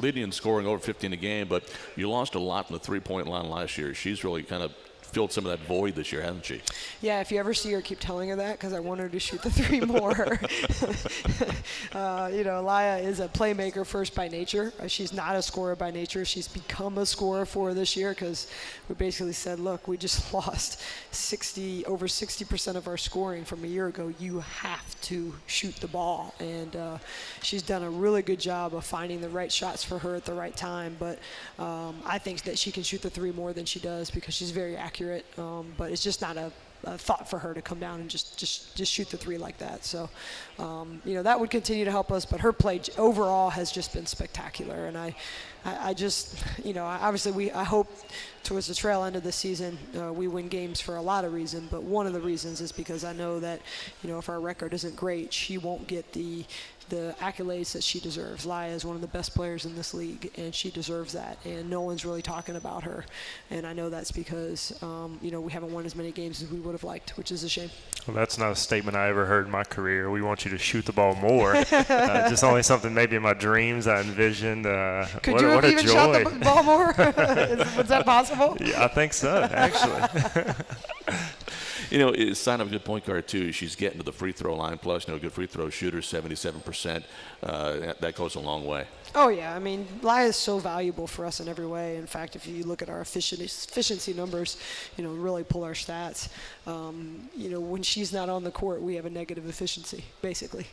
leading in scoring over 15 a game, but you lost a lot from the three-point line last year. She's really kind of filled some of that void this year, hasn't she? Yeah, if you ever see her, keep telling her that, because I want her to shoot the 3 more. Laya is a playmaker first by nature. She's not a scorer by nature. She's become a scorer for this year because we basically said, look, we just lost over 60% of our scoring from a year ago. You have to shoot the ball. And she's done a really good job of finding the right shots for her at the right time. But I think that she can shoot the 3 more than she does because she's very accurate. But it's just not a thought for her to come down and just shoot the 3 like that. So, that would continue to help us. But her play overall has just been spectacular. And I just, obviously I hope towards the trail end of the season we win games for a lot of reasons. But one of the reasons is because I know that, if our record isn't great, she won't get the accolades that she deserves. Laya is one of the best players in this league, and she deserves that. And no one's really talking about her. And I know that's because, we haven't won as many games as we would have liked, which is a shame. Well, that's not a statement I ever heard in my career. We want you to shoot the ball more. Just only something maybe in my dreams I envisioned. Could you have even shot the ball more? Was that possible? Yeah, I think so, actually. It's a sign of a good point guard, too. She's getting to the free throw line. Plus, good free throw shooter, 77%. That goes a long way. Oh, yeah. I mean, Laya is so valuable for us in every way. In fact, if you look at our efficiency numbers, really pull our stats, when she's not on the court, we have a negative efficiency, basically,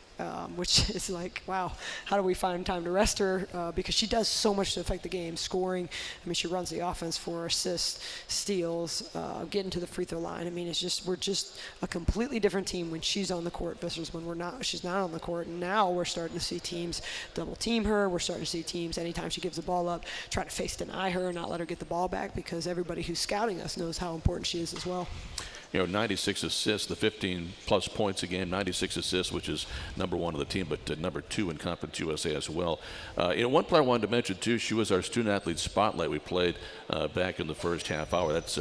which is like, wow, how do we find time to rest her? Because she does so much to affect the game, scoring. I mean, she runs the offense for assists, steals, getting to the free throw line. I mean, we're just a completely different team when she's on the court versus when she's not on the court. And now we're starting to see teams double team her. We're starting to see teams, anytime she gives the ball up, try to face deny her, not let her get the ball back, because everybody who's scouting us knows how important she is as well. 96 assists, the 15-plus points a game, 96 assists, which is number 1 on the team, but number 2 in Conference USA as well. One player I wanted to mention, too, she was our student-athlete spotlight we played back in the first half hour. That's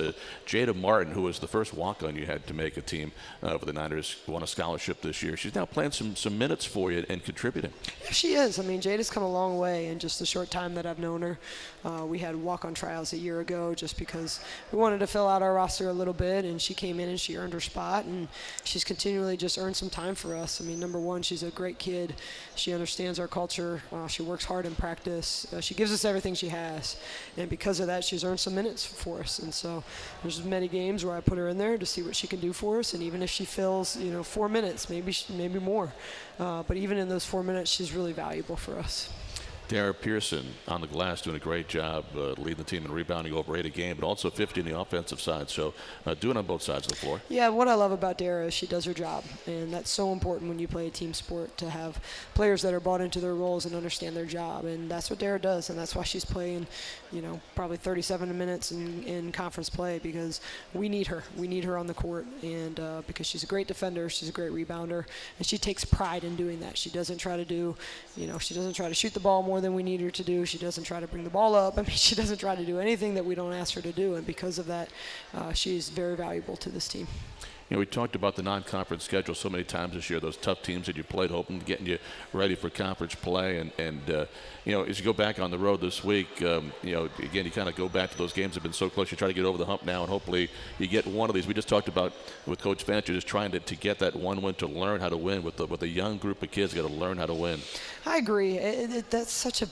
Jada Martin, who was the first walk-on you had to make a team for the Niners, who won a scholarship this year. She's now playing some minutes for you and contributing. Yeah, she is. I mean, Jada's come a long way in just the short time that I've known her. We had walk-on trials a year ago just because we wanted to fill out our roster a little bit, and she came in and she earned her spot, and she's continually just earned some time for us. I mean, number one, she's a great kid. She understands our culture. She works hard in practice. She gives us everything she has, and because of that, she's earned some minutes for us. And so there's many games where I put her in there to see what she can do for us, and even if she fills 4 minutes, maybe more, but even in those 4 minutes, she's really valuable for us. Dara Pearson on the glass doing a great job leading the team in rebounding, over 8 a game, but also 50 on the offensive side. So doing on both sides of the floor. Yeah, what I love about Dara is she does her job, and that's so important when you play a team sport, to have players that are bought into their roles and understand their job, and that's what Dara does, and that's why she's playing probably 37 minutes in conference play, because we need her. We need her on the court, and because she's a great defender, she's a great rebounder, and she takes pride in doing that. She doesn't try to she doesn't try to shoot the ball more than we need her to do. She doesn't try to bring the ball up. I mean, she doesn't try to do anything that we don't ask her to do, and because of that, she's very valuable to this team. We talked about the non-conference schedule so many times this year, those tough teams that you played, hoping getting you ready for conference play. And as you go back on the road this week, again, you kind of go back to those games that have been so close. You try to get over the hump now, and hopefully you get one of these. We just talked about with Coach Fancher, just trying to get that one win, to learn how to win. With a young group of kids, got to learn how to win. I agree. That's such an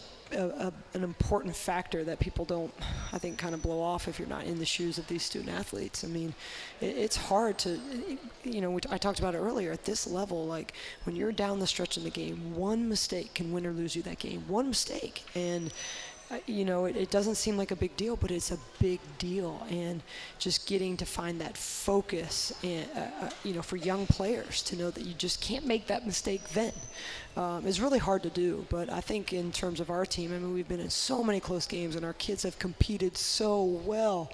important factor that people don't, I think, kind of blow off if you're not in the shoes of these student athletes. I mean, it's hard to, I talked about it earlier, at this level, like when you're down the stretch in the game, one mistake can win or lose you that game. One mistake. And it doesn't seem like a big deal, but it's a big deal. And just getting to find that focus, and, for young players to know that you just can't make that mistake then is really hard to do. But I think in terms of our team, I mean, we've been in so many close games, and our kids have competed so well.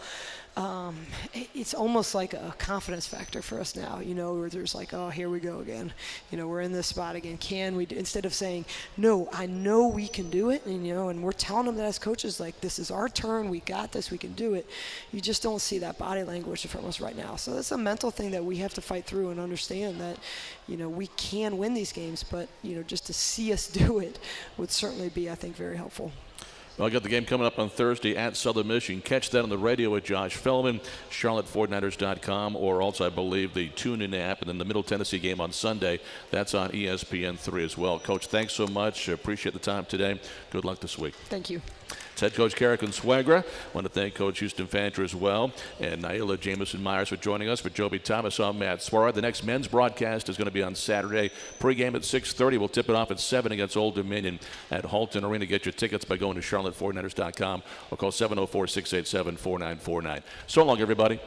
It's almost like a confidence factor for us now, where there's like, oh, here we go again. We're in this spot again. Can we, instead of saying, no, I know we can do it, and we're telling them that as coaches, like, this is our turn, we got this, we can do it. You just don't see that body language from us right now. So that's a mental thing that we have to fight through and understand that, we can win these games, but, just to see us do it would certainly be, I think, very helpful. Well, I got the game coming up on Thursday at Southern Miss. You can catch that on the radio with Josh Feldman, charlotte49ers.com, or also, I believe, the TuneIn app. And then the Middle Tennessee game on Sunday, that's on ESPN3 as well. Coach, thanks so much. Appreciate the time today. Good luck this week. Thank you. It's head coach Cara Consuegra. I want to thank Coach Houston Fancher as well, and Naila Jamison-Myers for joining us. For Jobey Thomas, I'm Matt Suarez. The next men's broadcast is going to be on Saturday. Pre-game at 6:30. We'll tip it off at 7 against Old Dominion at Halton Arena. Get your tickets by going to charlotte49ers.com or call 704-687-4949. So long, everybody.